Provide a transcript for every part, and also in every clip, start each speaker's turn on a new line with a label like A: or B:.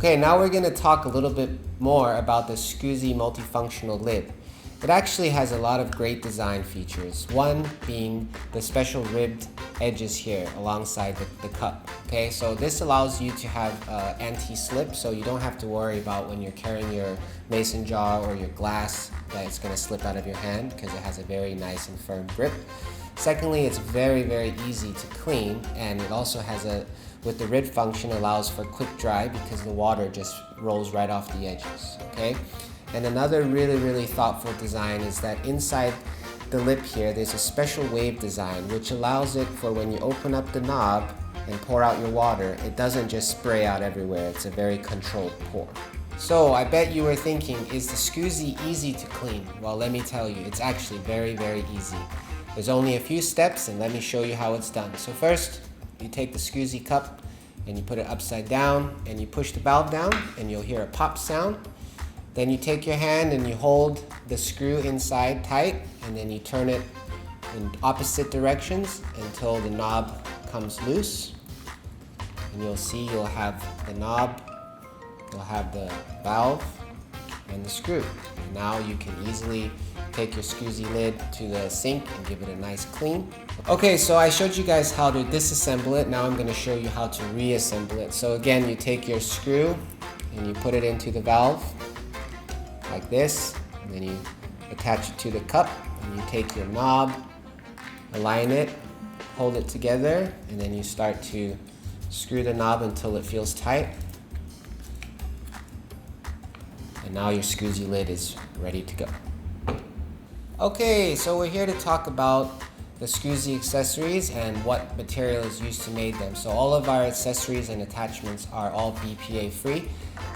A: Okay, now we're going to talk a little bit more about the SKUZEE multifunctional lid. It actually has a lot of great design features, one being the special ribbed edges here alongside the cup. Okay, so this allows you to have anti-slip, so you don't have to worry about when you're carrying your mason jar or your glass that it's going to slip out of your hand, because it has a very nice and firm grip. Secondly, it's very, very easy to clean, and it also has with the rib function, allows for quick dry because the water just rolls right off the edges, okay? And another really, really thoughtful design is that inside the lip here, there's a special wave design which allows it for when you open up the knob and pour out your water, it doesn't just spray out everywhere. It's a very controlled pour. So I bet you were thinking, is the SKUZEE easy to clean? Well, let me tell you, it's actually very, very easy. There's only a few steps, and let me show you how it's done. So first, you take the SKUZEE cup and you put it upside down and you push the valve down and you'll hear a pop sound. Then you take your hand and you hold the screw inside tight, and then you turn it in opposite directions until the knob comes loose. And you'll see you'll have the knob, you'll have the valve and the screw. And now you can easily take your SKUZEE lid to the sink and give it a nice clean. Okay, so I showed you guys how to disassemble it. Now I'm going to show you how to reassemble it. So again, you take your screw and you put it into the valve like this, and then you attach it to the cup, and you take your knob, align it, hold it together, and then you start to screw the knob until it feels tight. And now your SKUZEE lid is ready to go. Okay, so we're here to talk about the SKUZEE accessories and what material is used to make them. So all of our accessories and attachments are all BPA free,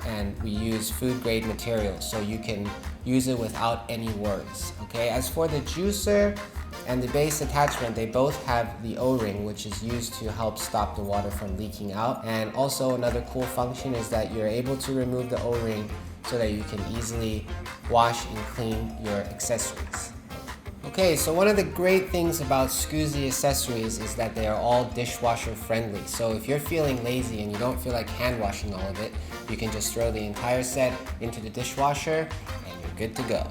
A: and we use food grade material, so you can use it without any worries. Okay, as for the juicer and the base attachment, they both have the O-ring, which is used to help stop the water from leaking out. And also another cool function is that you're able to remove the O-ring so that you can easily wash and clean your accessories. Okay, so one of the great things about SKUZEE accessories is that they are all dishwasher friendly. So if you're feeling lazy and you don't feel like hand washing all of it, you can just throw the entire set into the dishwasher and you're good to go.